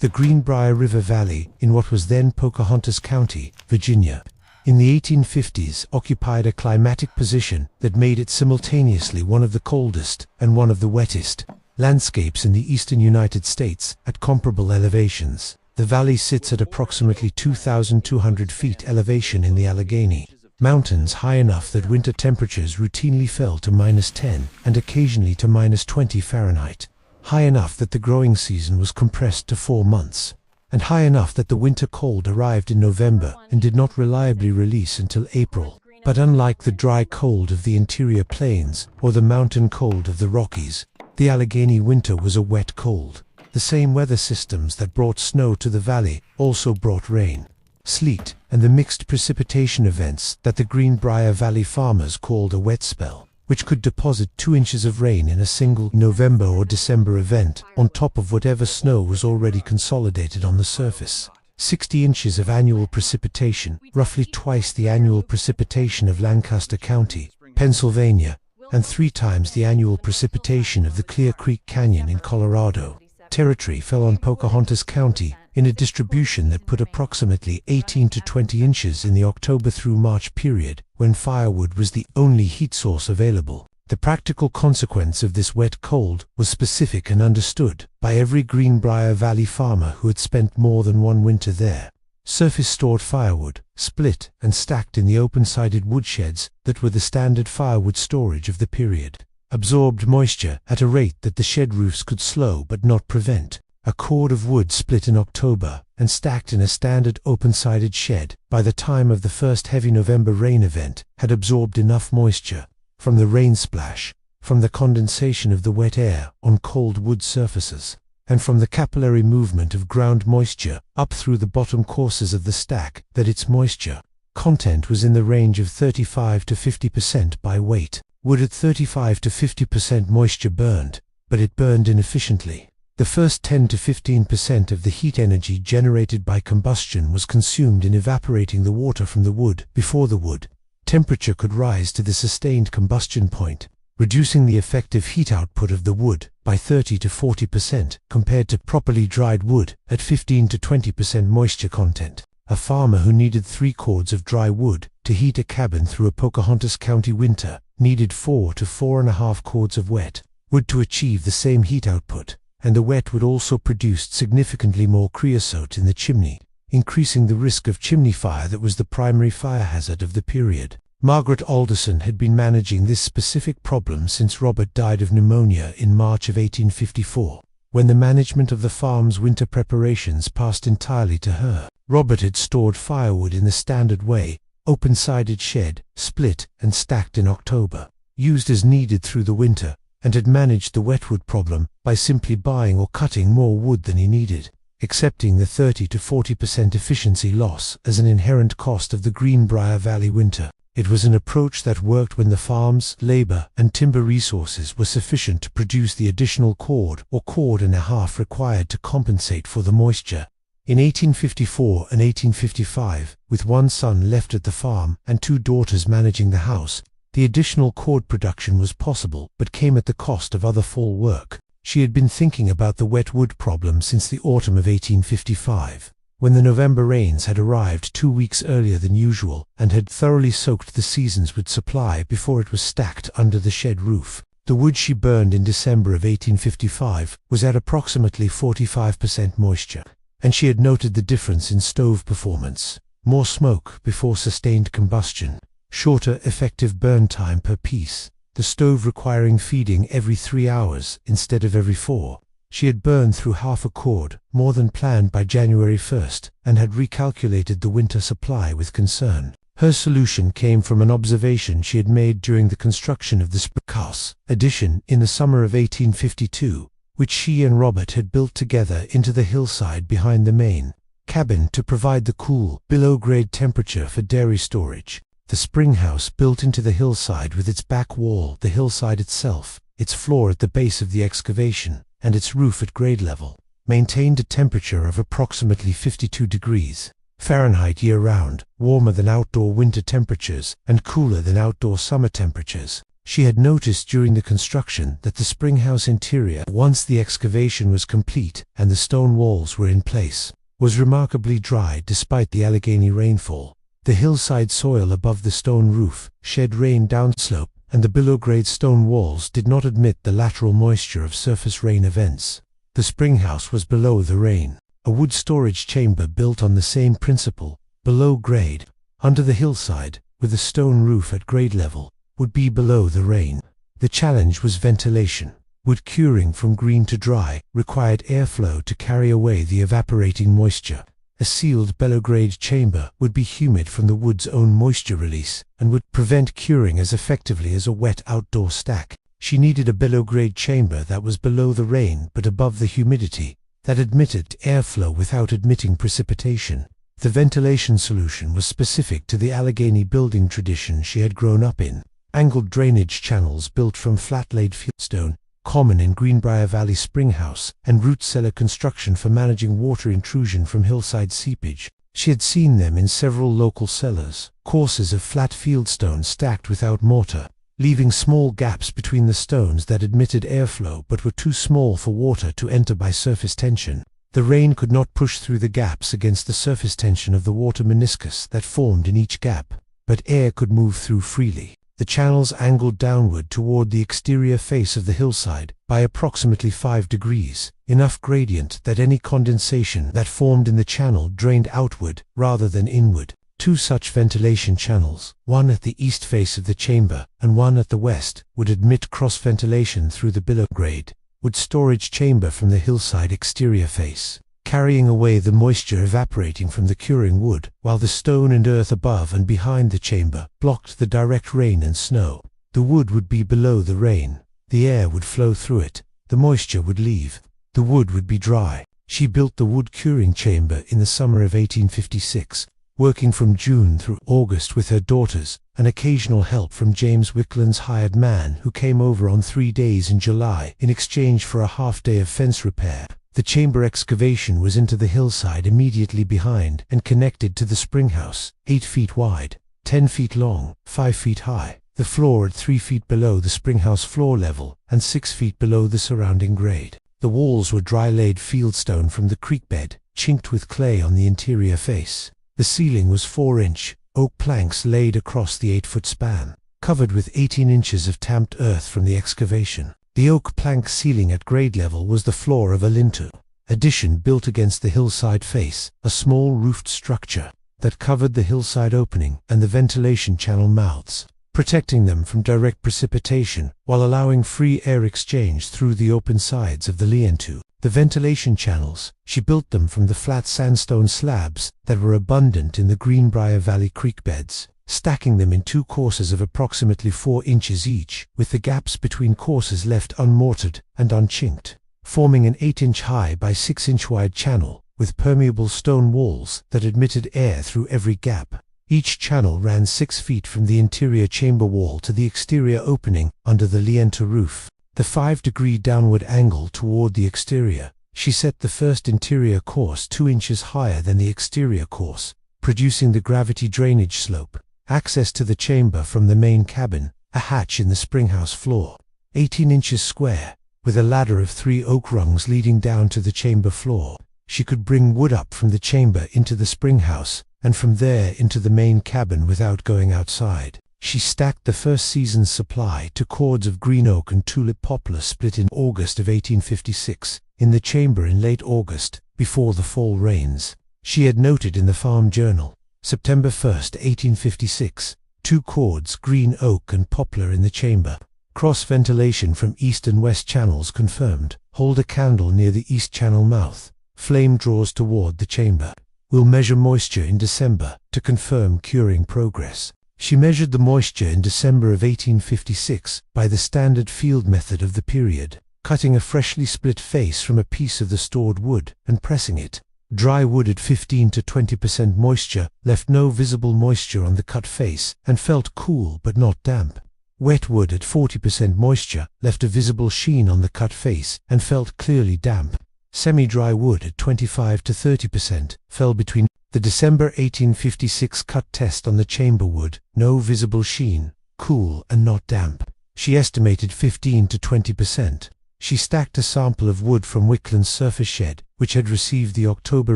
the Greenbrier River Valley, in what was then Pocahontas County, Virginia, in the 1850s occupied a climatic position that made it simultaneously one of the coldest and one of the wettest landscapes in the eastern United States at comparable elevations. The valley sits at approximately 2,200 feet elevation in the Allegheny Mountains, high enough that winter temperatures routinely fell to -10 and occasionally to -20 Fahrenheit, high enough that the growing season was compressed to 4 months, and high enough that the winter cold arrived in November and did not reliably release until April. But unlike the dry cold of the interior plains or the mountain cold of the Rockies, the Allegheny winter was a wet cold. The same weather systems that brought snow to the valley also brought rain, sleet, and the mixed precipitation events that the Greenbrier Valley farmers called a wet spell, which could deposit 2 inches of rain in a single November or December event on top of whatever snow was already consolidated on the surface. 60 inches of annual precipitation, roughly twice the annual precipitation of Lancaster County, Pennsylvania, and 3 times the annual precipitation of the Clear Creek Canyon in Colorado territory fell on Pocahontas County in a distribution that put approximately 18 to 20 inches in the October through March period, when firewood was the only heat source available. The practical consequence of this wet cold was specific and understood by every Greenbrier Valley farmer who had spent more than one winter there. Surface-stored firewood, split and stacked in the open-sided woodsheds that were the standard firewood storage of the period, absorbed moisture at a rate that the shed roofs could slow but not prevent. A cord of wood split in October and stacked in a standard open-sided shed by the time of the first heavy November rain event had absorbed enough moisture from the rain splash, from the condensation of the wet air on cold wood surfaces, and from the capillary movement of ground moisture up through the bottom courses of the stack that its moisture content was in the range of 35 to 50% by weight. Wood at 35 to 50% moisture burned, but it burned inefficiently. The first 10 to 15% of the heat energy generated by combustion was consumed in evaporating the water from the wood before the wood temperature could rise to the sustained combustion point, reducing the effective heat output of the wood by 30 to 40% compared to properly dried wood at 15 to 20% moisture content. A farmer who needed 3 cords of dry wood to heat a cabin through a Pocahontas County winter needed 4 to 4.5 cords of wet wood to achieve the same heat output, and the wet wood also produced significantly more creosote in the chimney, increasing the risk of chimney fire that was the primary fire hazard of the period. Margaret Alderson had been managing this specific problem since Robert died of pneumonia in March of 1854, when the management of the farm's winter preparations passed entirely to her. Robert had stored firewood in the standard way, open-sided shed, split and stacked in October, used as needed through the winter, and had managed the wetwood problem by simply buying or cutting more wood than he needed, accepting the 30 to 40% efficiency loss as an inherent cost of the Greenbrier Valley winter. It was an approach that worked when the farm's labor and timber resources were sufficient to produce the additional cord or cord and a half required to compensate for the moisture. In 1854 and 1855, with 1 son left at the farm and 2 daughters managing the house, the additional cord production was possible but came at the cost of other fall work. She had been thinking about the wet wood problem since the autumn of 1855, when the November rains had arrived 2 weeks earlier than usual and had thoroughly soaked the season's wood supply before it was stacked under the shed roof. The wood she burned in December of 1855 was at approximately 45% moisture, and she had noted the difference in stove performance: more smoke before sustained combustion, shorter effective burn time per piece, the stove requiring feeding every 3 hours instead of every 4. She had burned through half a cord, more than planned by January 1st, and had recalculated the winter supply with concern. Her solution came from an observation she had made during the construction of the Sprickhouse addition in the summer of 1852, which she and Robert had built together into the hillside behind the main cabin to provide the cool, below-grade temperature for dairy storage. The spring house built into the hillside with its back wall, the hillside itself, its floor at the base of the excavation, and its roof at grade level, maintained a temperature of approximately 52 degrees Fahrenheit year-round, warmer than outdoor winter temperatures and cooler than outdoor summer temperatures. She had noticed during the construction that the springhouse interior, once the excavation was complete and the stone walls were in place, was remarkably dry despite the Allegheny rainfall. The hillside soil above the stone roof shed rain downslope, and the below-grade stone walls did not admit the lateral moisture of surface rain events. The springhouse was below the rain, a wood storage chamber built on the same principle, below grade, under the hillside, with a stone roof at grade level, would be below the rain. The challenge was ventilation. Wood curing from green to dry required airflow to carry away the evaporating moisture. A sealed below-grade chamber would be humid from the wood's own moisture release and would prevent curing as effectively as a wet outdoor stack. She needed a below-grade chamber that was below the rain but above the humidity, that admitted airflow without admitting precipitation. The ventilation solution was specific to the Allegheny building tradition she had grown up in. Angled drainage channels built from flat-laid fieldstone, common in Greenbrier Valley Springhouse, and root cellar construction for managing water intrusion from hillside seepage. She had seen them in several local cellars, courses of flat fieldstone stacked without mortar, leaving small gaps between the stones that admitted airflow but were too small for water to enter by surface tension. The rain could not push through the gaps against the surface tension of the water meniscus that formed in each gap, but air could move through freely. The channels angled downward toward the exterior face of the hillside by approximately 5 degrees, enough gradient that any condensation that formed in the channel drained outward rather than inward. Two such ventilation channels, one at the east face of the chamber and one at the west, would admit cross-ventilation through the below grade wood storage chamber from the hillside exterior face, carrying away the moisture evaporating from the curing wood, while the stone and earth above and behind the chamber blocked the direct rain and snow. The wood would be below the rain. The air would flow through it. The moisture would leave. The wood would be dry. She built the wood curing chamber in the summer of 1856, working from June through August with her daughters, and occasional help from James Wickland's hired man who came over on 3 days in July in exchange for a half-day of fence repair. The chamber excavation was into the hillside immediately behind and connected to the springhouse, 8 feet wide, 10 feet long, 5 feet high, the floor at 3 feet below the springhouse floor level and 6 feet below the surrounding grade. The walls were dry-laid fieldstone from the creek bed, chinked with clay on the interior face. The ceiling was 4-inch oak planks laid across the 8-foot span, covered with 18 inches of tamped earth from the excavation. The oak plank ceiling at grade level was the floor of a lintel addition built against the hillside face, a small roofed structure that covered the hillside opening and the ventilation channel mouths, protecting them from direct precipitation while allowing free air exchange through the open sides of the lean-to. The ventilation channels, she built them from the flat sandstone slabs that were abundant in the Greenbrier Valley creek beds, stacking them in 2 courses of approximately 4 inches each, with the gaps between courses left unmortared and unchinked, forming an 8-inch high by 6-inch wide channel, with permeable stone walls that admitted air through every gap. Each channel ran 6 feet from the interior chamber wall to the exterior opening under the lean-to roof. The 5-degree downward angle toward the exterior, she set the first interior course 2 inches higher than the exterior course, producing the gravity drainage slope. Access to the chamber from the main cabin, a hatch in the springhouse floor, 18 inches square, with a ladder of 3 oak rungs leading down to the chamber floor. She could bring wood up from the chamber into the springhouse, and from there into the main cabin without going outside. She stacked the first season's supply to cords of green oak and tulip poplar split in August of 1856, in the chamber in late August, before the fall rains. She had noted in the Farm Journal, September 1, 1856, 2 cords, green oak and poplar in the chamber. Cross-ventilation from east and west channels confirmed. Hold a candle near the east channel mouth. Flame draws toward the chamber. Will measure moisture in December to confirm curing progress. She measured the moisture in December of 1856 by the standard field method of the period, cutting a freshly split face from a piece of the stored wood and pressing it. Dry wood at 15 to 20% moisture left no visible moisture on the cut face and felt cool but not damp. Wet wood at 40% moisture left a visible sheen on the cut face and felt clearly damp. Semi-dry wood at 25 to 30% fell between. The December 1856 cut test on the chamber wood, no visible sheen, cool and not damp. She estimated 15 to 20%. She stacked a sample of wood from Wickland's surface shed, which had received the October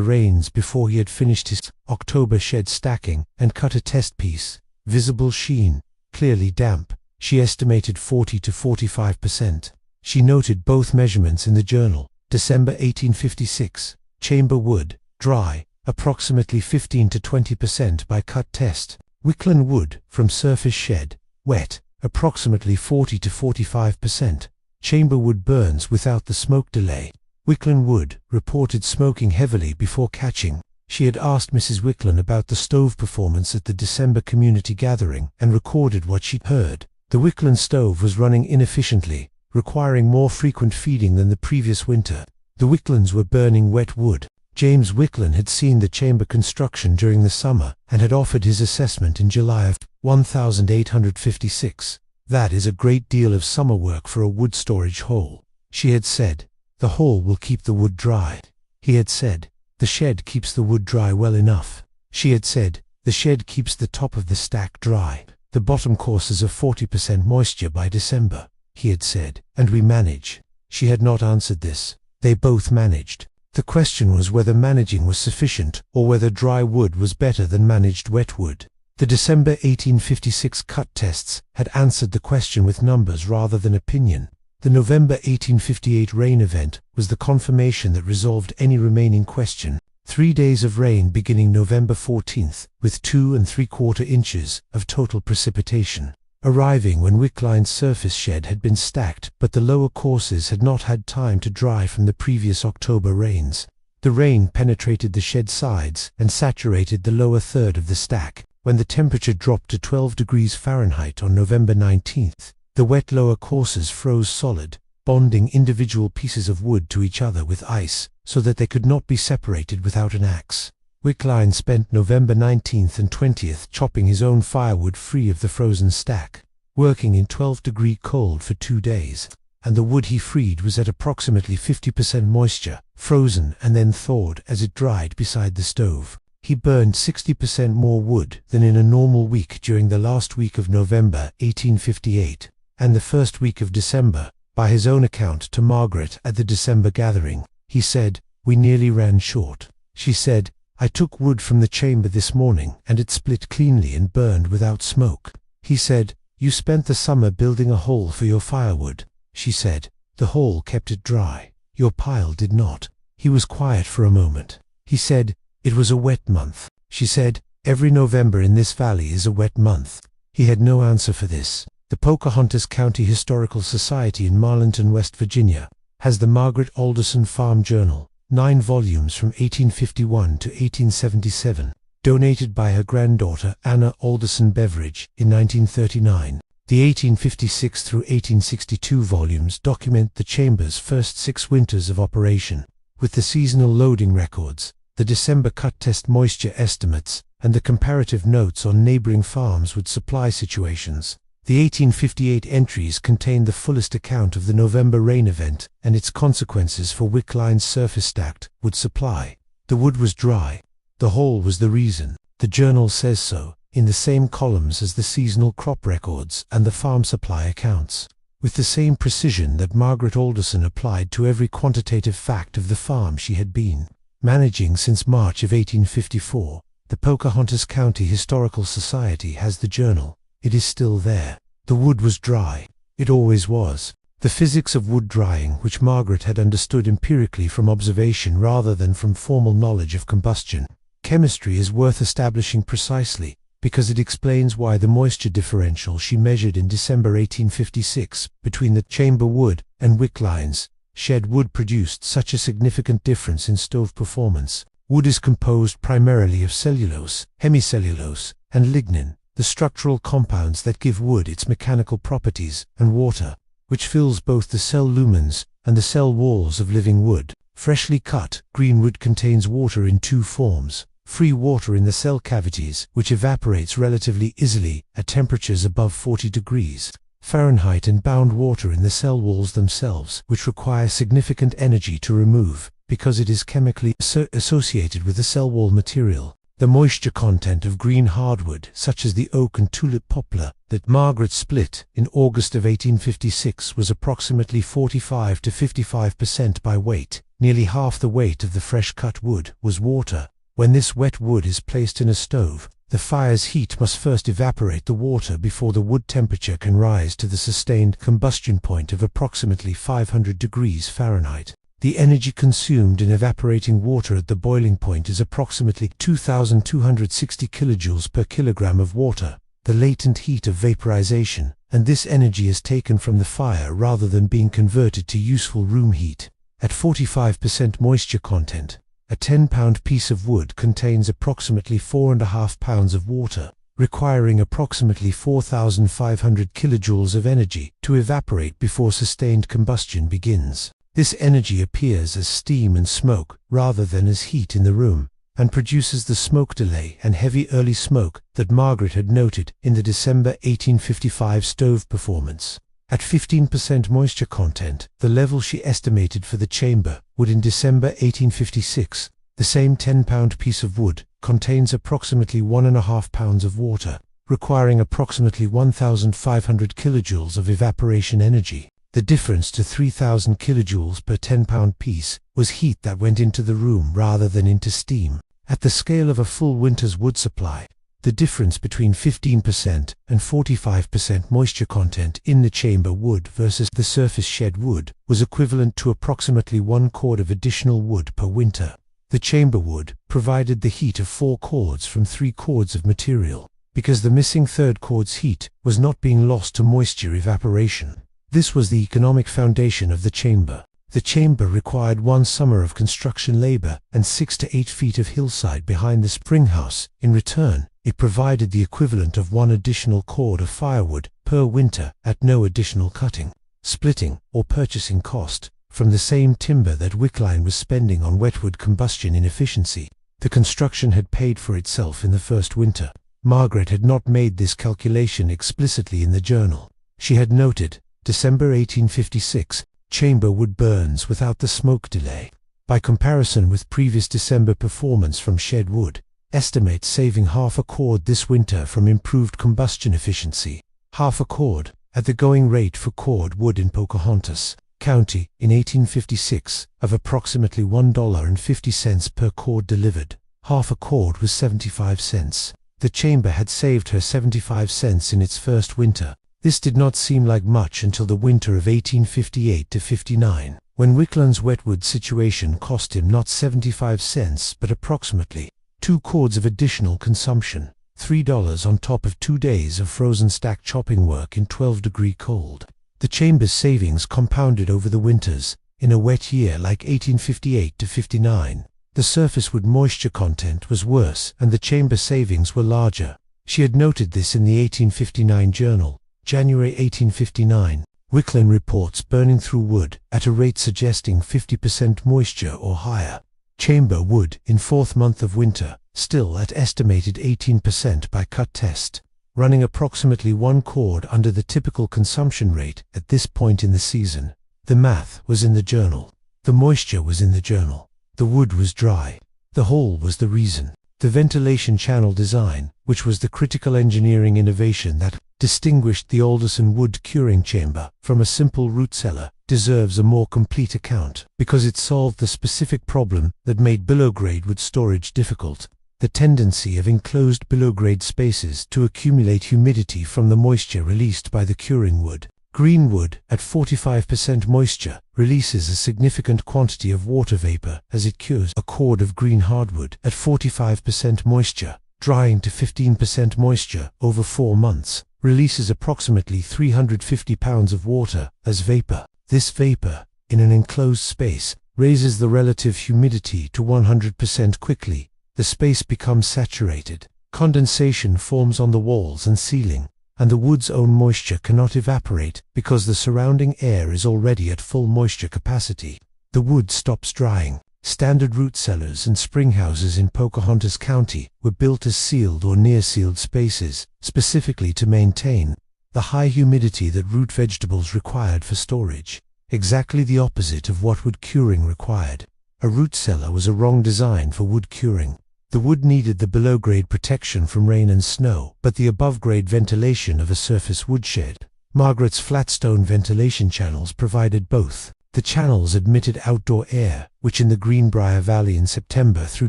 rains before he had finished his October shed stacking, and cut a test piece. Visible sheen, clearly damp. She estimated 40 to 45%. She noted both measurements in the journal. December 1856. Chamber wood, dry, approximately 15 to 20% by cut test. Wickland wood, from surface shed, wet, approximately 40 to 45%. Chamber wood burns without the smoke delay. Wickland wood reported smoking heavily before catching. She had asked Mrs. Wickland about the stove performance at the December community gathering and recorded what she heard. The Wickland stove was running inefficiently, requiring more frequent feeding than the previous winter. The Wicklands were burning wet wood. James Wickland had seen the chamber construction during the summer and had offered his assessment in July of 1856. "That is a great deal of summer work for a wood storage hole," she had said. "The hole will keep the wood dry." He had said, "The shed keeps the wood dry well enough." She had said, "The shed keeps the top of the stack dry. The bottom courses of 40% moisture by December." He had said, "And we manage." She had not answered this. They both managed. The question was whether managing was sufficient, or whether dry wood was better than managed wet wood. The December 1856 cut tests had answered the question with numbers rather than opinion. The November 1858 rain event was the confirmation that resolved any remaining question. 3 days of rain beginning November 14th, with 2 3/4 inches of total precipitation, arriving when Wickland's surface shed had been stacked, but the lower courses had not had time to dry from the previous October rains. The rain penetrated the shed sides and saturated the lower third of the stack. When the temperature dropped to 12 degrees Fahrenheit on November 19th, the wet lower courses froze solid, bonding individual pieces of wood to each other with ice, so that they could not be separated without an axe. Wickland spent November 19th and 20th chopping his own firewood free of the frozen stack, working in 12-degree cold for 2 days, and the wood he freed was at approximately 50% moisture, frozen and then thawed as it dried beside the stove. He burned 60% more wood than in a normal week during the last week of November 1858, and the first week of December. By his own account to Margaret at the December gathering, he said, "We nearly ran short." She said, "I took wood from the chamber this morning and it split cleanly and burned without smoke." He said, "You spent the summer building a hole for your firewood." She said, "The hole kept it dry. Your pile did not." He was quiet for a moment. He said, "It was a wet month." She said, "Every November in this valley is a wet month." He had no answer for this. The Pocahontas County Historical Society in Marlinton, West Virginia, has the Margaret Alderson Farm Journal, 9 volumes from 1851 to 1877, donated by her granddaughter Anna Alderson Beveridge in 1939. The 1856 through 1862 volumes document the chamber's first 6 winters of operation, with the seasonal loading records, the December cut test moisture estimates, and the comparative notes on neighboring farms with supply situations. The 1858 entries contain the fullest account of the November rain event and its consequences for Wickland's surface stacked wood supply. The wood was dry. The hole was the reason. The journal says so, in the same columns as the seasonal crop records and the farm supply accounts, with the same precision that Margaret Alderson applied to every quantitative fact of the farm she had been managing since March of 1854. The Pocahontas County Historical Society has the journal. It is still there. The wood was dry. It always was. The physics of wood drying, which Margaret had understood empirically from observation rather than from formal knowledge of combustion. Chemistry is worth establishing precisely, because it explains why the moisture differential she measured in December 1856 between the chamber wood and Wickland's shed wood produced such a significant difference in stove performance. Wood is composed primarily of cellulose, hemicellulose, and lignin, the structural compounds that give wood its mechanical properties, and water, which fills both the cell lumens and the cell walls of living wood. Freshly cut, green wood contains water in 2 forms: free water in the cell cavities, which evaporates relatively easily at temperatures above 40 degrees Fahrenheit, and bound water in the cell walls themselves, which require significant energy to remove, because it is chemically associated with the cell wall material. The moisture content of green hardwood, such as the oak and tulip poplar, that Margaret split in August of 1856 was approximately 45 to 55% by weight. Nearly half the weight of the fresh-cut wood was water. When this wet wood is placed in a stove, the fire's heat must first evaporate the water before the wood temperature can rise to the sustained combustion point of approximately 500 degrees Fahrenheit. The energy consumed in evaporating water at the boiling point is approximately 2,260 kilojoules per kilogram of water, the latent heat of vaporization, and this energy is taken from the fire rather than being converted to useful room heat. At 45% moisture content, a 10-pound piece of wood contains approximately 4.5 pounds of water, requiring approximately 4,500 kilojoules of energy to evaporate before sustained combustion begins. This energy appears as steam and smoke rather than as heat in the room, and produces the smoke delay and heavy early smoke that Margaret had noted in the December 1855 stove performance. At 15% moisture content, the level she estimated for the chamber would in December 1856, the same 10-pound piece of wood contains approximately 1.5 pounds of water, requiring approximately 1,500 kilojoules of evaporation energy. The difference to 3,000 kilojoules per 10-pound piece was heat that went into the room rather than into steam. At the scale of a full winter's wood supply, the difference between 15% and 45% moisture content in the chamber wood versus the surface shed wood was equivalent to approximately 1 cord of additional wood per winter. The chamber wood provided the heat of 4 cords from 3 cords of material, because the missing third cord's heat was not being lost to moisture evaporation. This was the economic foundation of the chamber. The chamber required 1 summer of construction labor and 6 to 8 feet of hillside behind the spring house. In return, it provided the equivalent of 1 additional cord of firewood per winter at no additional cutting, splitting, or purchasing cost from the same timber that Wickline was spending on wetwood combustion inefficiency. The construction had paid for itself in the first winter. Margaret had not made this calculation explicitly in the journal. She had noted, December 1856, chamber wood burns without the smoke delay. By comparison with previous December performance from shed wood, estimates saving half a cord this winter from improved combustion efficiency. Half a cord, at the going rate for cord wood in Pocahontas County in 1856, of approximately $1.50 per cord delivered. Half a cord was 75 cents. The chamber had saved her 75 cents in its first winter. This did not seem like much until the winter of 1858 to 59, when Wickland's wetwood situation cost him not 75 cents but approximately 2 cords of additional consumption, $3 on top of 2 days of frozen stack chopping work in 12-degree cold. The chamber's savings compounded over the winters. In a wet year like 1858 to 59, the surface wood moisture content was worse and the chamber savings were larger. She had noted this in the 1859 journal. January 1859, Wickland reports burning through wood at a rate suggesting 50% moisture or higher. Chamber wood in 4th month of winter, still at estimated 18% by cut test, running approximately 1 cord under the typical consumption rate at this point in the season. The math was in the journal. The moisture was in the journal. The wood was dry. The hole was the reason. The ventilation channel design, which was the critical engineering innovation that distinguished the Alderson wood curing chamber from a simple root cellar, deserves a more complete account, because it solved the specific problem that made below-grade wood storage difficult: the tendency of enclosed below-grade spaces to accumulate humidity from the moisture released by the curing wood. Green wood, at 45% moisture, releases a significant quantity of water vapor as it cures. A cord of green hardwood, at 45% moisture, drying to 15% moisture over 4 months, releases approximately 350 pounds of water as vapor. This vapor, in an enclosed space, raises the relative humidity to 100% quickly. The space becomes saturated. Condensation forms on the walls and ceiling, and the wood's own moisture cannot evaporate because the surrounding air is already at full moisture capacity. The wood stops drying. Standard root cellars and spring houses in Pocahontas County were built as sealed or near-sealed spaces, specifically to maintain the high humidity that root vegetables required for storage, exactly the opposite of what wood curing required. A root cellar was a wrong design for wood curing. The wood needed the below-grade protection from rain and snow, but the above-grade ventilation of a surface woodshed. Margaret's flat-stone ventilation channels provided both. The channels admitted outdoor air, which in the Greenbrier Valley in September through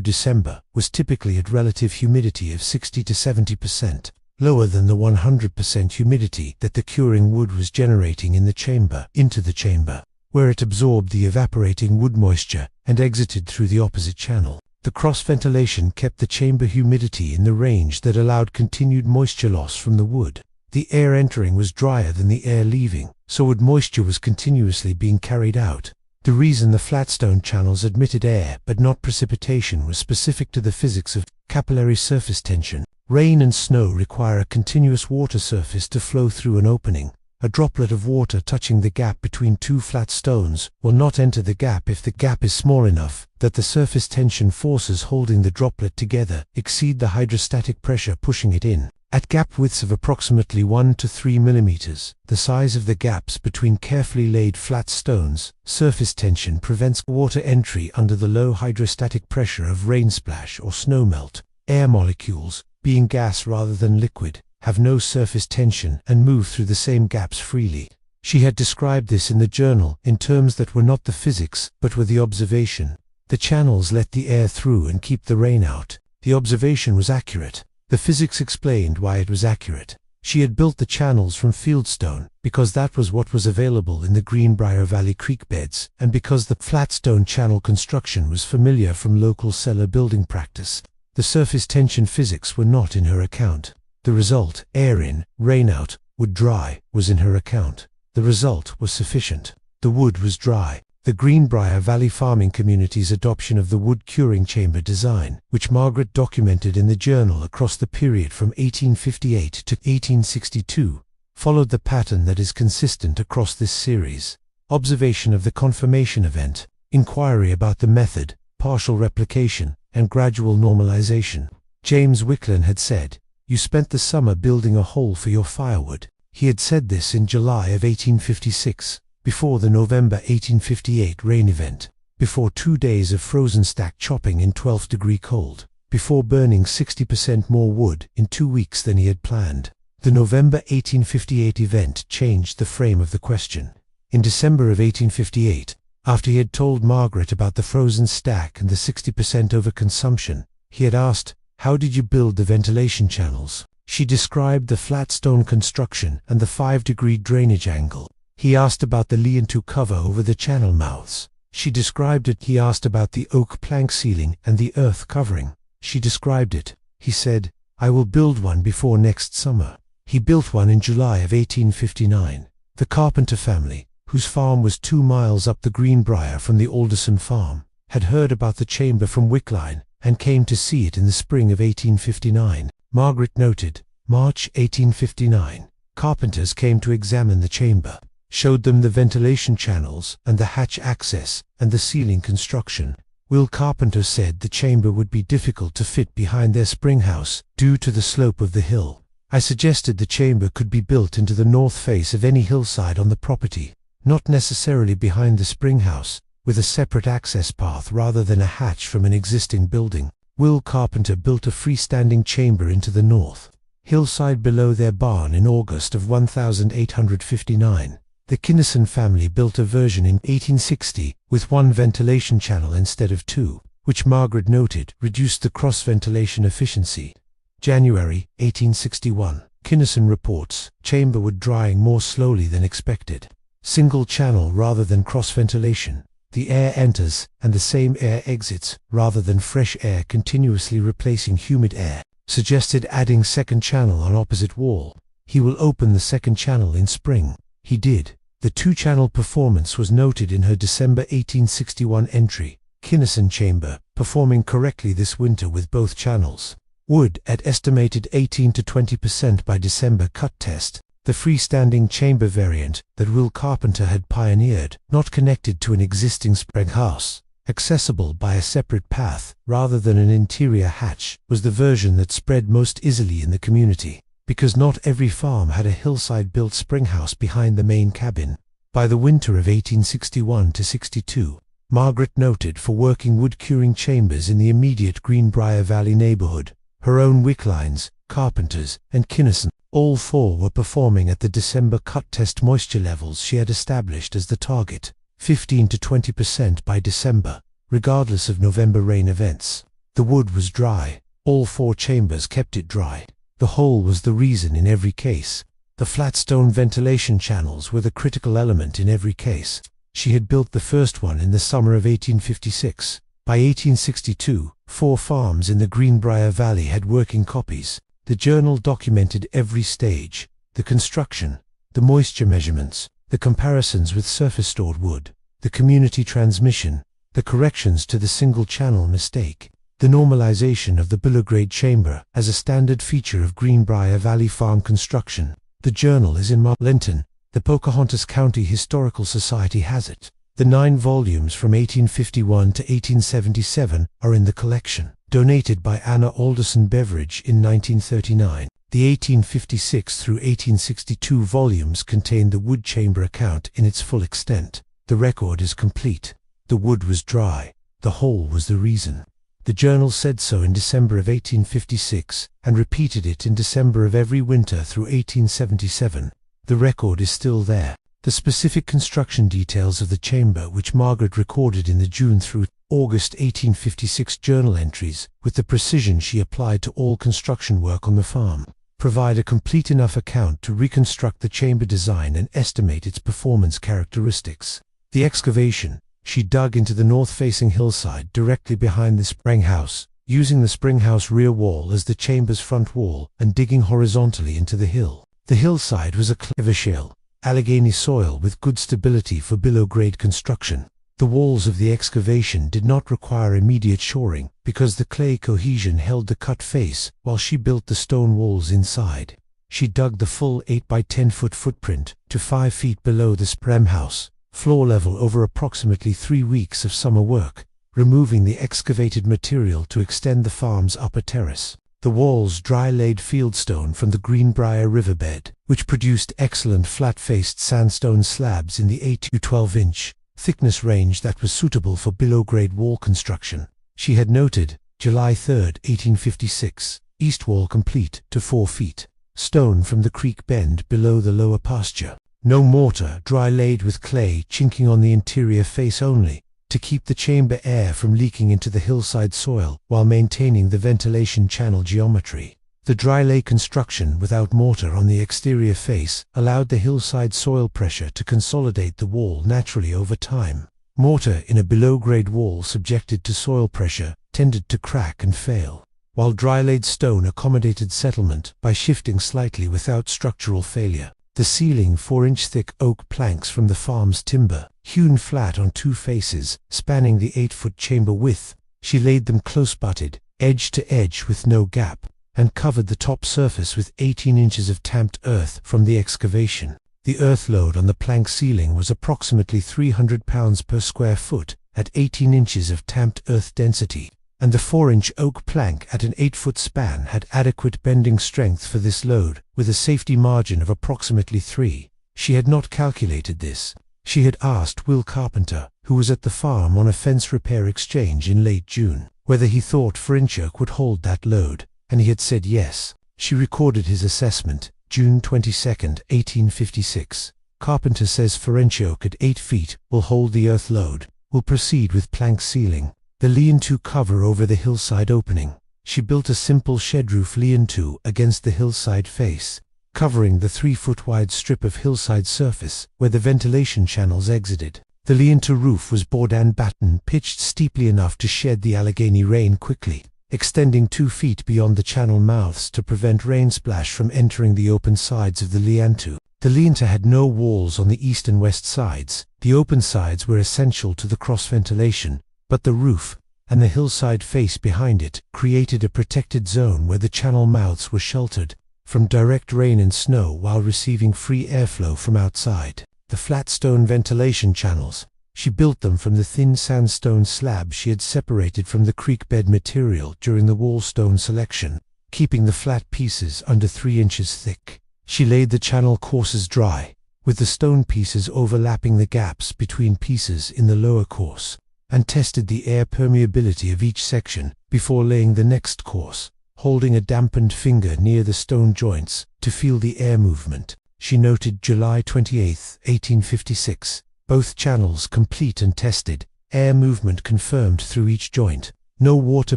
December was typically at relative humidity of 60 to 70%, lower than the 100% humidity that the curing wood was generating in the chamber, into the chamber, where it absorbed the evaporating wood moisture and exited through the opposite channel. The cross-ventilation kept the chamber humidity in the range that allowed continued moisture loss from the wood. The air entering was drier than the air leaving, so wood moisture was continuously being carried out. The reason the flatstone channels admitted air but not precipitation was specific to the physics of capillary surface tension. Rain and snow require a continuous water surface to flow through an opening. A droplet of water touching the gap between two flat stones will not enter the gap if the gap is small enough that the surface tension forces holding the droplet together exceed the hydrostatic pressure pushing it in. At gap widths of approximately 1 to 3 millimeters, the size of the gaps between carefully laid flat stones, surface tension prevents water entry under the low hydrostatic pressure of rain splash or snowmelt. Air molecules, being gas rather than liquid, have no surface tension and move through the same gaps freely. She had described this in the journal in terms that were not the physics, but were the observation. The channels let the air through and keep the rain out. The observation was accurate. The physics explained why it was accurate. She had built the channels from fieldstone, because that was what was available in the Greenbrier Valley creek beds, and because the flatstone channel construction was familiar from local cellar building practice. The surface tension physics were not in her account. The result, air in, rain out, wood dry, was in her account. The result was sufficient. The wood was dry. The Greenbrier Valley farming community's adoption of the wood curing chamber design, which Margaret documented in the journal across the period from 1858 to 1862, followed the pattern that is consistent across this series. Observation of the confirmation event, inquiry about the method, partial replication, and gradual normalization. James Wicklin had said, "You spent the summer building a hole for your firewood." He had said this in July of 1856, before the November 1858 rain event, before 2 days of frozen stack chopping in 12-degree cold, before burning 60% more wood in 2 weeks than he had planned. The November 1858 event changed the frame of the question. In December of 1858, after he had told Margaret about the frozen stack and the 60% overconsumption, he had asked, "How did you build the ventilation channels?" She described the flat stone construction and the 5-degree drainage angle. He asked about the lean-to cover over the channel mouths. She described it. He asked about the oak plank ceiling and the earth covering. She described it. He said, "I will build one before next summer." He built one in July of 1859. The Carpenter family, whose farm was 2 miles up the Greenbrier from the Alderson farm, had heard about the chamber from Wickline and came to see it in the spring of 1859. Margaret noted, March 1859. Carpenters came to examine the chamber, showed them the ventilation channels and the hatch access and the ceiling construction. Will Carpenter said the chamber would be difficult to fit behind their spring house due to the slope of the hill. I suggested the chamber could be built into the north face of any hillside on the property, not necessarily behind the spring house, with a separate access path rather than a hatch from an existing building. Will Carpenter built a freestanding chamber into the north hillside below their barn in August of 1859. The Kinnison family built a version in 1860 with 1 ventilation channel instead of 2, which Margaret noted reduced the cross-ventilation efficiency. January 1861. Kinnison reports, chamber wood drying more slowly than expected. Single channel rather than cross-ventilation. The air enters and the same air exits rather than fresh air continuously replacing humid air. Suggested adding second channel on opposite wall. He will open the second channel in spring. He did. The 2-channel performance was noted in her December 1861 entry. Kinnison chamber, performing correctly this winter with both channels. Wood at estimated 18 to 20% by December cut test. The freestanding chamber variant that Will Carpenter had pioneered, not connected to an existing spring house, accessible by a separate path rather than an interior hatch, was the version that spread most easily in the community, because not every farm had a hillside-built spring house behind the main cabin. By the winter of 1861 to 62, Margaret noted for working wood-curing chambers in the immediate Greenbrier Valley neighborhood. Her own Wicklines, Carpenters, and Kinnison, all four were performing at the December cut test moisture levels she had established as the target, 15 to 20% by December, regardless of November rain events. The wood was dry. All four chambers kept it dry. The hole was the reason in every case. The flat stone ventilation channels were the critical element in every case. She had built the first one in the summer of 1856. By 1862, 4 farms in the Greenbrier Valley had working copies. The journal documented every stage: the construction, the moisture measurements, the comparisons with surface-stored wood, the community transmission, the corrections to the single-channel mistake, the normalization of the below-grade chamber as a standard feature of Greenbrier Valley farm construction. The journal is in Linton. The Pocahontas County Historical Society has it. The 9 volumes from 1851 to 1877 are in the collection, donated by Anna Alderson Beveridge in 1939. The 1856 through 1862 volumes contain the wood chamber account in its full extent. The record is complete. The wood was dry. The hole was the reason. The journal said so in December of 1856 and repeated it in December of every winter through 1877. The record is still there. The specific construction details of the chamber, which Margaret recorded in the June through August 1856 journal entries, with the precision she applied to all construction work on the farm, provide a complete enough account to reconstruct the chamber design and estimate its performance characteristics. The excavation: she dug into the north-facing hillside directly behind the spring house, using the spring house rear wall as the chamber's front wall and digging horizontally into the hill. The hillside was a clever shale, Allegheny soil with good stability for below-grade construction. The walls of the excavation did not require immediate shoring because the clay cohesion held the cut face while she built the stone walls inside. She dug the full 8 by 10 foot footprint to 5 feet below the spring house, floor level, over approximately 3 weeks of summer work, removing the excavated material to extend the farm's upper terrace. The walls dry-laid fieldstone from the Greenbrier riverbed, which produced excellent flat-faced sandstone slabs in the 8 to 12-inch thickness range that was suitable for below-grade wall construction. She had noted, July 3, 1856, east wall complete to 4 feet. Stone from the creek bend below the lower pasture. No mortar, dry-laid with clay chinking on the interior face only, to keep the chamber air from leaking into the hillside soil while maintaining the ventilation channel geometry. The dry-lay construction without mortar on the exterior face allowed the hillside soil pressure to consolidate the wall naturally over time. Mortar in a below-grade wall subjected to soil pressure tended to crack and fail, while dry-laid stone accommodated settlement by shifting slightly without structural failure. The ceiling 4-inch thick oak planks from the farm's timber, hewn flat on 2 faces, spanning the 8-foot chamber width. She laid them close-butted, edge to edge with no gap, and covered the top surface with 18 inches of tamped earth from the excavation. The earth load on the plank ceiling was approximately 300 pounds per square foot at 18 inches of tamped earth density, and the 4-inch oak plank at an 8-foot span had adequate bending strength for this load, with a safety margin of approximately 3. She had not calculated this. She had asked Will Carpenter, who was at the farm on a fence repair exchange in late June, whether he thought Frenchurch would hold that load, and he had said yes. She recorded his assessment, June 22, 1856. Carpenter says Frenchurch at 8 feet will hold the earth load. Will proceed with plank ceiling. The lean-to cover over the hillside opening. She built a simple shed-roof lean-to against the hillside face, covering the 3-foot-wide strip of hillside surface where the ventilation channels exited. The lean-to roof was board and batten pitched steeply enough to shed the Allegheny rain quickly, extending 2 feet beyond the channel mouths to prevent rain splash from entering the open sides of the lean-to. The lean-to had no walls on the east and west sides. The open sides were essential to the cross-ventilation, but the roof, and the hillside face behind it, created a protected zone where the channel mouths were sheltered from direct rain and snow while receiving free airflow from outside. The flat stone ventilation channels. She built them from the thin sandstone slab she had separated from the creek bed material during the wall stone selection, keeping the flat pieces under 3 inches thick. She laid the channel courses dry, with the stone pieces overlapping the gaps between pieces in the lower course, and tested the air permeability of each section before laying the next course, holding a dampened finger near the stone joints to feel the air movement. She noted July 28, 1856. Both channels complete and tested. Air movement confirmed through each joint. No water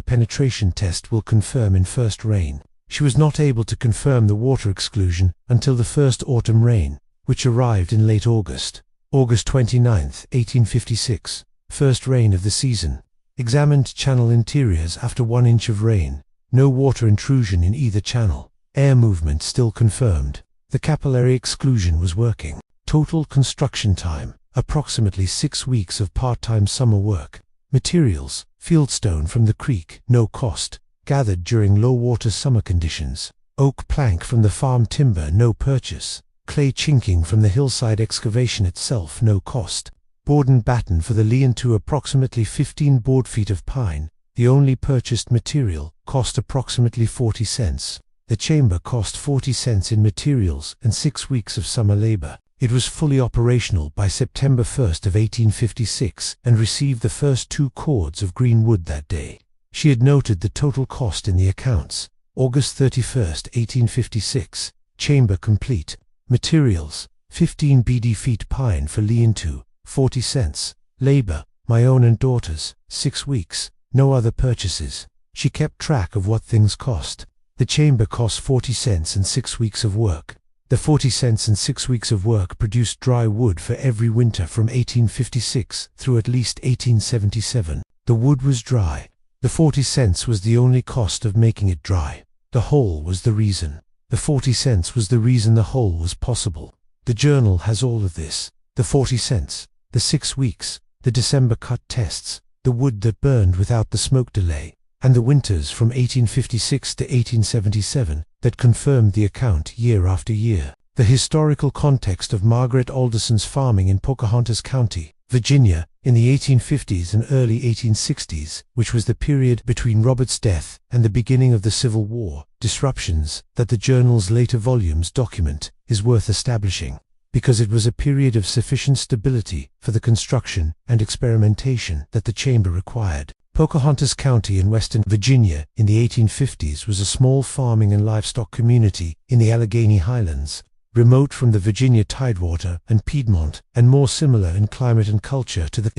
penetration test will confirm in first rain. She was not able to confirm the water exclusion until the first autumn rain, which arrived in late August. August 29, 1856. First rain of the season. Examined channel interiors after 1 inch of rain. No water intrusion in either channel. Air movement still confirmed. The capillary exclusion was working. Total construction time, approximately 6 weeks of part-time summer work. Materials, fieldstone from the creek, no cost, gathered during low-water summer conditions. Oak plank from the farm timber, no purchase. Clay chinking from the hillside excavation itself, no cost. Board and batten for the lean-to, approximately 15 board feet of pine. The only purchased material cost approximately 40 cents. The chamber cost 40 cents in materials and 6 weeks of summer labor. It was fully operational by September 1st of 1856 and received the first 2 cords of green wood that day. She had noted the total cost in the accounts. August 31st, 1856. Chamber complete. Materials, 15 BD feet pine for lean-to, 40 cents. Labor, my own and daughter's, 6 weeks. No other purchases. She kept track of what things cost. The chamber cost 40 cents and 6 weeks of work. The 40 cents and 6 weeks of work produced dry wood for every winter from 1856 through at least 1877. The wood was dry. The 40 cents was the only cost of making it dry. The hole was the reason. The 40 cents was the reason the hole was possible. The journal has all of this. The 40 cents, the 6 weeks, the December cut tests, the wood that burned without the smoke delay, and the winters from 1856 to 1877 that confirmed the account year after year. The historical context of Margaret Alderson's farming in Pocahontas County, Virginia, in the 1850s and early 1860s, which was the period between Robert's death and the beginning of the Civil War, disruptions that the journal's later volumes document, is worth establishing, because it was a period of sufficient stability for the construction and experimentation that the chamber required. Pocahontas County in western Virginia in the 1850s was a small farming and livestock community in the Allegheny Highlands, remote from the Virginia Tidewater and Piedmont, and more similar in climate and culture to the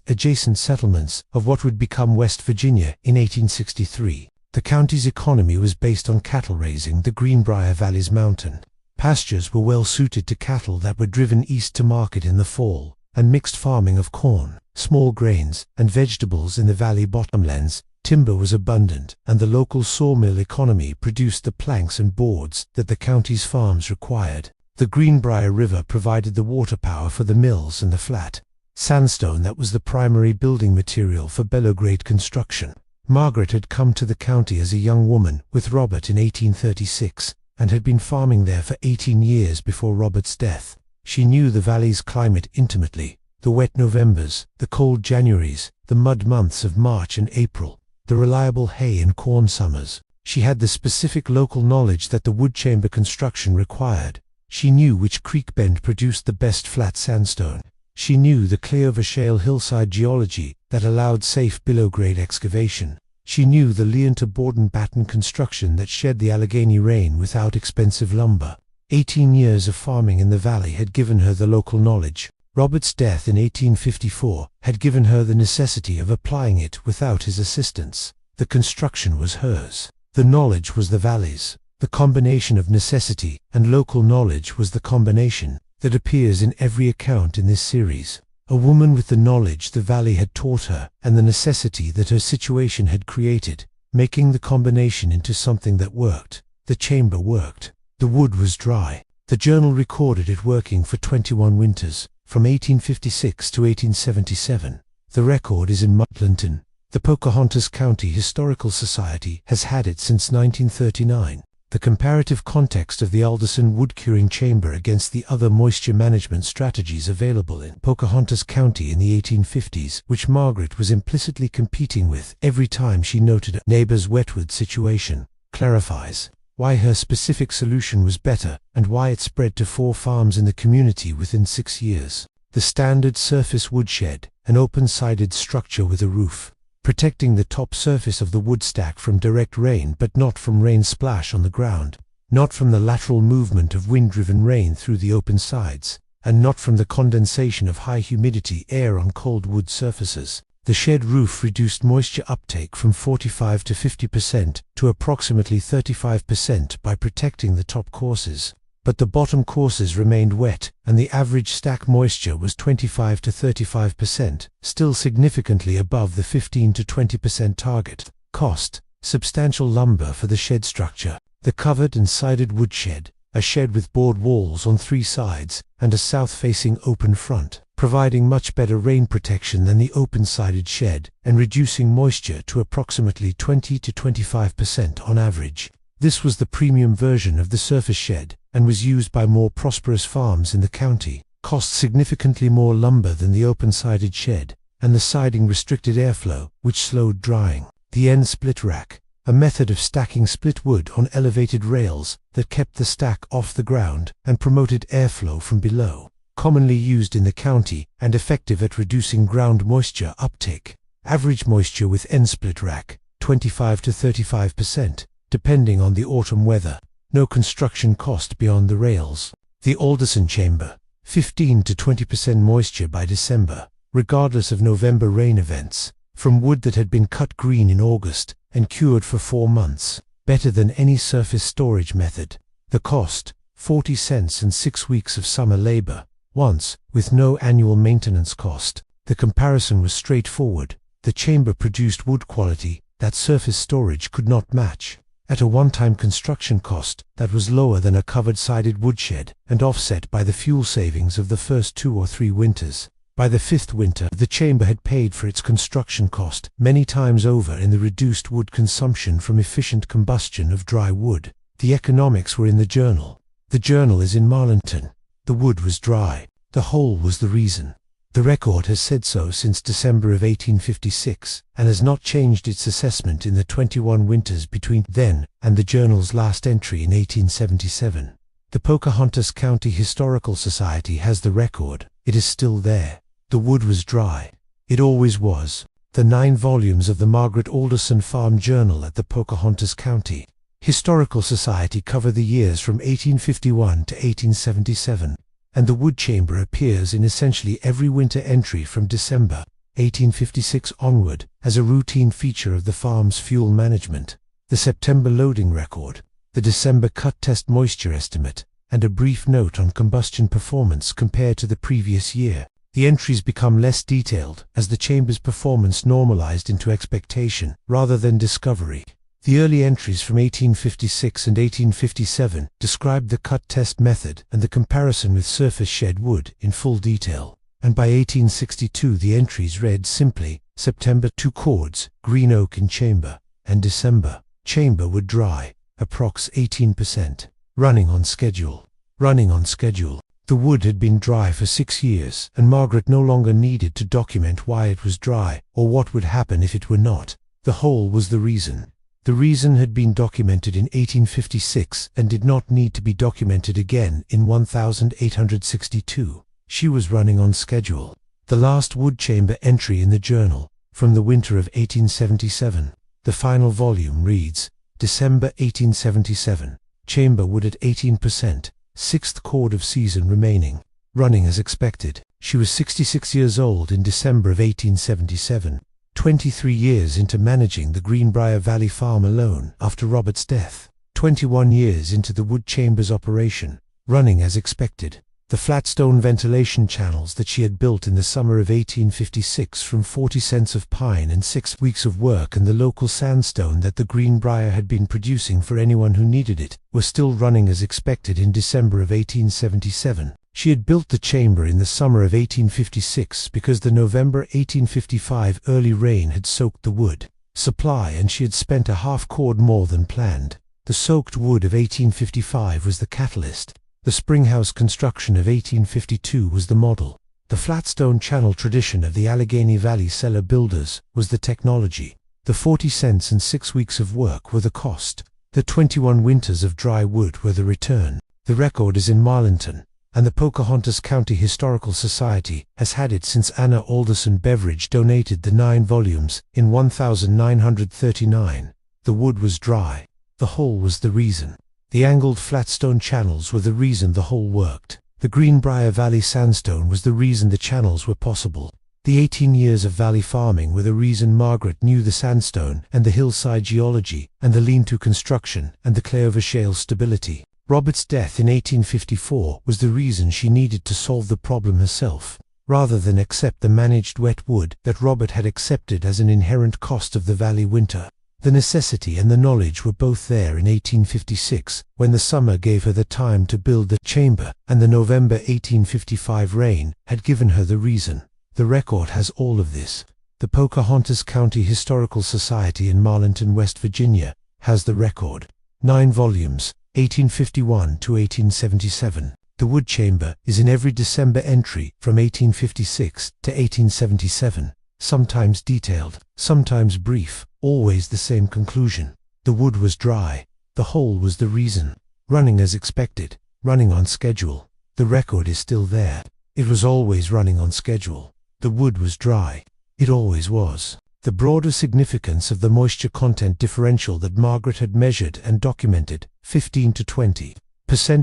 adjacent settlements of what would become West Virginia in 1863. The county's economy was based on cattle raising. The Greenbrier Valley's mountain pastures were well suited to cattle that were driven east to market in the fall, and mixed farming of corn, small grains, and vegetables in the valley bottomlands. Timber was abundant, and the local sawmill economy produced the planks and boards that the county's farms required. The Greenbrier River provided the water power for the mills and the flat sandstone that was the primary building material for below-grade construction. Margaret had come to the county as a young woman with Robert in 1836, and had been farming there for 18 years before Robert's death. She knew the valley's climate intimately, the wet Novembers, the cold Januaries, the mud months of March and April, the reliable hay and corn summers. She had the specific local knowledge that the wood chamber construction required. She knew which creek bend produced the best flat sandstone. She knew the clay over shale hillside geology that allowed safe below-grade excavation. She knew the Leonta board and batten construction that shed the Allegheny rain without expensive lumber. 18 years of farming in the valley had given her the local knowledge. Robert's death in 1854 had given her the necessity of applying it without his assistance. The construction was hers. The knowledge was the valley's. The combination of necessity and local knowledge was the combination that appears in every account in this series. A woman with the knowledge the valley had taught her and the necessity that her situation had created, making the combination into something that worked. The chamber worked. The wood was dry. The journal recorded it working for 21 winters, from 1856 to 1877. The record is in Mutlanton. The Pocahontas County Historical Society has had it since 1939. The comparative context of the Alderson wood-curing chamber against the other moisture management strategies available in Pocahontas County in the 1850s, which Margaret was implicitly competing with every time she noted a neighbor's wetwood situation, clarifies why her specific solution was better and why it spread to 4 farms in the community within 6 years. The standard surface woodshed, an open-sided structure with a roof, protecting the top surface of the wood stack from direct rain but not from rain splash on the ground, not from the lateral movement of wind-driven rain through the open sides, and not from the condensation of high humidity air on cold wood surfaces. The shed roof reduced moisture uptake from 45 to 50% to approximately 35% by protecting the top courses. But the bottom courses remained wet, and the average stack moisture was 25 to 35%, still significantly above the 15 to 20% target. Cost: substantial lumber for the shed structure. The covered and sided woodshed, a shed with board walls on 3 sides and a south-facing open front, providing much better rain protection than the open-sided shed and reducing moisture to approximately 20 to 25% on average. This was the premium version of the surface shed and was used by more prosperous farms in the county. Cost significantly more lumber than the open-sided shed, and the siding restricted airflow, which slowed drying. The end split rack, a method of stacking split wood on elevated rails that kept the stack off the ground and promoted airflow from below. Commonly used in the county and effective at reducing ground moisture uptake. Average moisture with end split rack, 25 to 35%, depending on the autumn weather. No construction cost beyond the rails. The Alderson chamber, 15 to 20% moisture by December, regardless of November rain events, from wood that had been cut green in August and cured for 4 months, better than any surface storage method. The cost, 40 cents and 6 weeks of summer labor, once, with no annual maintenance cost. The comparison was straightforward. The chamber produced wood quality that surface storage could not match, at a one-time construction cost that was lower than a covered-sided woodshed and offset by the fuel savings of the first 2 or 3 winters. By the 5th winter, the chamber had paid for its construction cost many times over in the reduced wood consumption from efficient combustion of dry wood. The economics were in the journal. The journal is in Marlinton. The wood was dry. The hole was the reason. The record has said so since December of 1856 and has not changed its assessment in the 21 winters between then and the journal's last entry in 1877. The Pocahontas County Historical Society has the record. It is still there. The wood was dry. It always was. The 9 volumes of the Margaret Alderson Farm Journal at the Pocahontas County Historical Society cover the years from 1851 to 1877, and the wood chamber appears in essentially every winter entry from December 1856 onward as a routine feature of the farm's fuel management. The September loading record, the December cut test moisture estimate, and a brief note on combustion performance compared to the previous year. The entries become less detailed as the chamber's performance normalized into expectation rather than discovery. The early entries from 1856 and 1857 described the cut test method and the comparison with surface shed wood in full detail, and by 1862 the entries read simply, September 2 cords, green oak in chamber, and December, chamber wood dry, approx 18%. Running on schedule. Running on schedule. The wood had been dry for 6 years, and Margaret no longer needed to document why it was dry, or what would happen if it were not. The hole was the reason. The reason had been documented in 1856 and did not need to be documented again in 1862. She was running on schedule. The last wood chamber entry in the journal, from the winter of 1877. The final volume reads, December 1877, chamber wood at 18%, 6th cord of season remaining, running as expected. She was 66 years old in December of 1877, 23 years into managing the Greenbrier Valley farm alone after Robert's death, 21 years into the wood chamber's operation, running as expected. The flat stone ventilation channels that she had built in the summer of 1856 from 40 cents of pine and 6 weeks of work and the local sandstone that the Greenbrier had been producing for anyone who needed it, were still running as expected in December of 1877. She had built the chamber in the summer of 1856 because the November 1855 early rain had soaked the wood supply and she had spent a half cord more than planned. The soaked wood of 1855 was the catalyst. The springhouse construction of 1852 was the model. The flatstone channel tradition of the Allegheny Valley cellar builders was the technology. The 40 cents and 6 weeks of work were the cost. The 21 winters of dry wood were the return. The record is in Marlinton, and the Pocahontas County Historical Society has had it since Anna Alderson Beveridge donated the 9 volumes in 1939. The wood was dry. The hole was the reason. The angled flatstone channels were the reason the hole worked. The Greenbrier Valley sandstone was the reason the channels were possible. The 18 years of valley farming were the reason Margaret knew the sandstone and the hillside geology and the lean-to construction and the clay over shale stability. Robert's death in 1854 was the reason she needed to solve the problem herself, rather than accept the managed wet wood that Robert had accepted as an inherent cost of the valley winter. The necessity and the knowledge were both there in 1856, when the summer gave her the time to build the chamber, and the November 1855 rain had given her the reason. The record has all of this. The Pocahontas County Historical Society in Marlinton, West Virginia, has the record. 9 volumes, 1851 to 1877. The wood chamber is in every December entry from 1856 to 1877, sometimes detailed, sometimes brief, always the same conclusion. The wood was dry. The hole was the reason. Running as expected, running on schedule. The record is still there. It was always running on schedule. The wood was dry. It always was. The broader significance of the moisture content differential that Margaret had measured and documented, 15 to 20%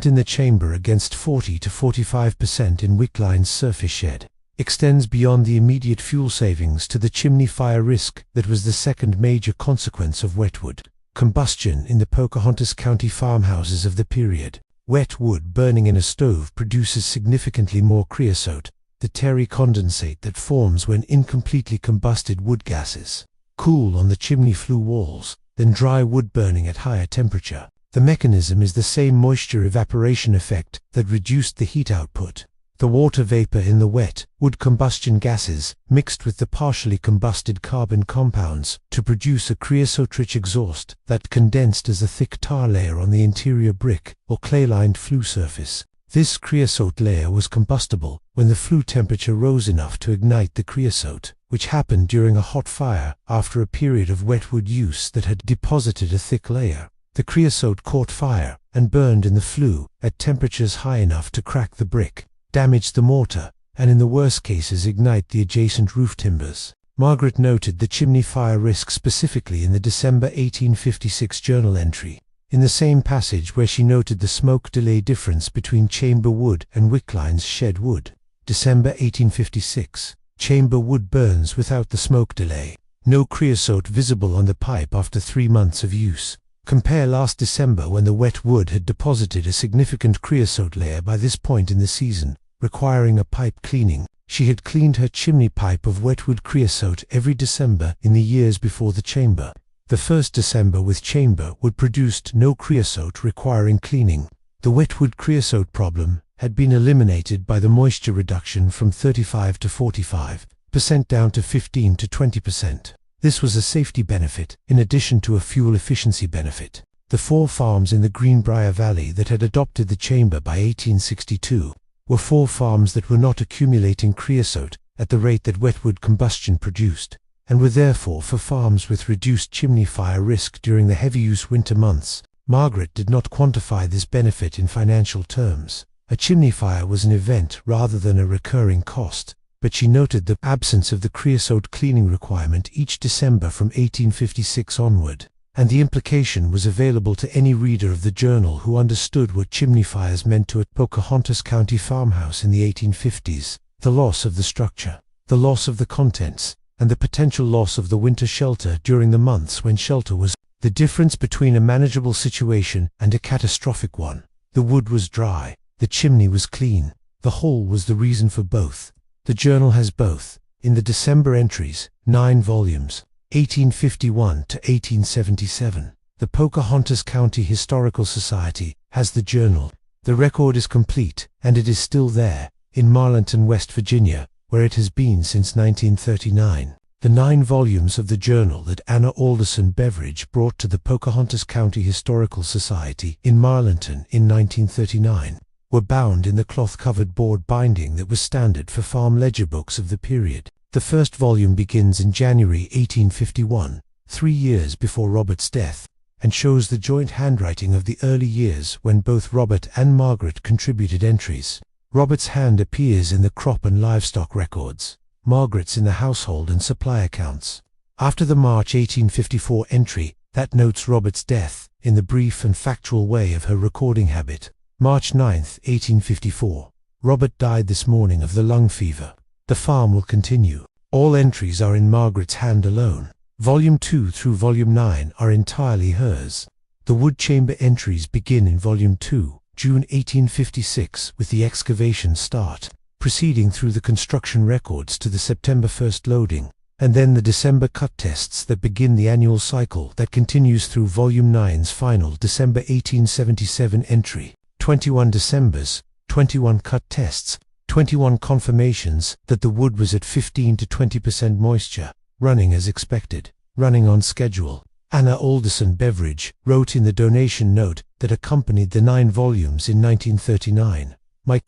in the chamber against 40 to 45% in Wickline's surface shed, extends beyond the immediate fuel savings to the chimney fire risk that was the second major consequence of wetwood combustion in the Pocahontas County farmhouses of the period. Wet wood burning in a stove produces significantly more creosote, the terry condensate that forms when incompletely combusted wood gases cool on the chimney flue walls, than dry wood burning at higher temperature. The mechanism is the same moisture evaporation effect that reduced the heat output. The water vapor in the wet wood combustion gases mixed with the partially combusted carbon compounds to produce a creosote-rich exhaust that condensed as a thick tar layer on the interior brick or clay-lined flue surface. This creosote layer was combustible when the flue temperature rose enough to ignite the creosote, which happened during a hot fire after a period of wetwood use that had deposited a thick layer. The creosote caught fire and burned in the flue at temperatures high enough to crack the brick, damage the mortar, and in the worst cases ignite the adjacent roof timbers. Margaret noted the chimney fire risk specifically in the December 1856 journal entry. In the same passage where she noted the smoke delay difference between chamber wood and Wickline's shed wood. December 1856. Chamber wood burns without the smoke delay. No creosote visible on the pipe after 3 months of use. Compare last December when the wet wood had deposited a significant creosote layer by this point in the season, requiring a pipe cleaning. She had cleaned her chimney pipe of wetwood creosote every December in the years before the chamber. The first December with chamber wood produced no creosote requiring cleaning. The wetwood creosote problem had been eliminated by the moisture reduction from 35 to 45% down to 15 to 20%. This was a safety benefit in addition to a fuel efficiency benefit. The 4 farms in the Greenbrier Valley that had adopted the chamber by 1862 were 4 farms that were not accumulating creosote at the rate that wetwood combustion produced, and were therefore for farms with reduced chimney fire risk during the heavy-use winter months. Margaret did not quantify this benefit in financial terms. A chimney fire was an event rather than a recurring cost, but she noted the absence of the creosote cleaning requirement each December from 1856 onward, and the implication was available to any reader of the journal who understood what chimney fires meant to a Pocahontas County farmhouse in the 1850s. The loss of the structure, the loss of the contents, and the potential loss of the winter shelter during the months when shelter was the difference between a manageable situation and a catastrophic one. The wood was dry, the chimney was clean, the hole was the reason for both. The journal has both, in the December entries, 9 volumes, 1851 to 1877. The Pocahontas County Historical Society has the journal. The record is complete, and it is still there, in Marlinton, West Virginia, where it has been since 1939. The 9 volumes of the journal that Anna Alderson Beveridge brought to the Pocahontas County Historical Society in Marlinton in 1939 were bound in the cloth-covered board binding that was standard for farm ledger books of the period. The first volume begins in January 1851, 3 years before Robert's death, and shows the joint handwriting of the early years when both Robert and Margaret contributed entries. Robert's hand appears in the crop and livestock records. Margaret's in the household and supply accounts. After the March 1854 entry, that notes Robert's death, in the brief and factual way of her recording habit. March 9, 1854. Robert died this morning of the lung fever. The farm will continue. All entries are in Margaret's hand alone. Volume 2 through Volume 9 are entirely hers. The wood chamber entries begin in Volume 2, June 1856, with the excavation start, proceeding through the construction records to the September 1st loading, and then the December cut tests that begin the annual cycle that continues through Volume 9's final December 1877 entry. 21 Decembers, 21 cut tests, 21 confirmations that the wood was at 15 to 20% moisture, running as expected, running on schedule. Anna Alderson Beveridge wrote in the donation note that accompanied the 9 volumes in 1939. My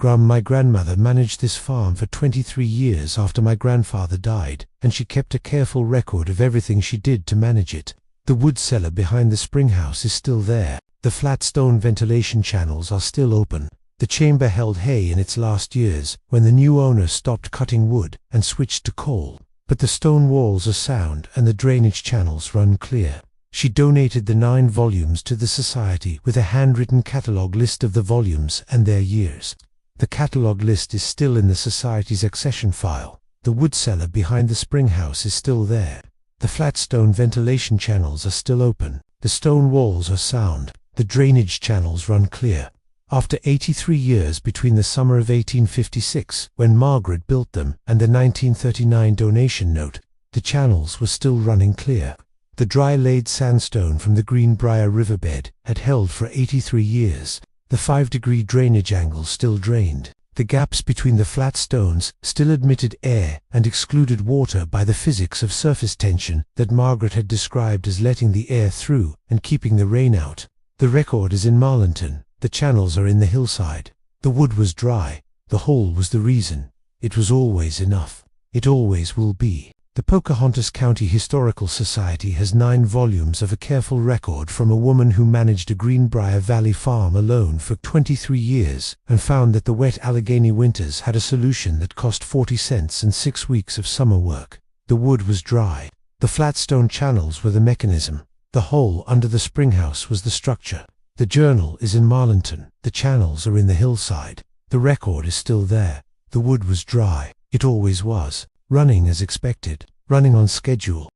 grandmother managed this farm for 23 years after my grandfather died, and she kept a careful record of everything she did to manage it. The wood cellar behind the spring house is still there. The flat stone ventilation channels are still open. The chamber held hay in its last years when the new owner stopped cutting wood and switched to coal. But the stone walls are sound and the drainage channels run clear. She donated the 9 volumes to the Society with a handwritten catalogue list of the volumes and their years. The catalogue list is still in the Society's accession file. The wood cellar behind the spring house is still there. The flat stone ventilation channels are still open. The stone walls are sound. The drainage channels run clear. After 83 years between the summer of 1856, when Margaret built them, and the 1939 donation note, the channels were still running clear. The dry-laid sandstone from the Greenbrier riverbed had held for 83 years. The 5-degree drainage angle still drained. The gaps between the flat stones still admitted air and excluded water by the physics of surface tension that Margaret had described as letting the air through and keeping the rain out. The record is in Marlinton. The channels are in the hillside. The wood was dry. The hole was the reason. It was always enough. It always will be. The Pocahontas County Historical Society has 9 volumes of a careful record from a woman who managed a Greenbrier Valley farm alone for 23 years and found that the wet Allegheny winters had a solution that cost 40 cents and 6 weeks of summer work. The wood was dry. The flat stone channels were the mechanism. The hole under the springhouse was the structure. The journal is in Marlinton. The channels are in the hillside. The record is still there. The wood was dry. It always was. Running as expected. Running on schedule.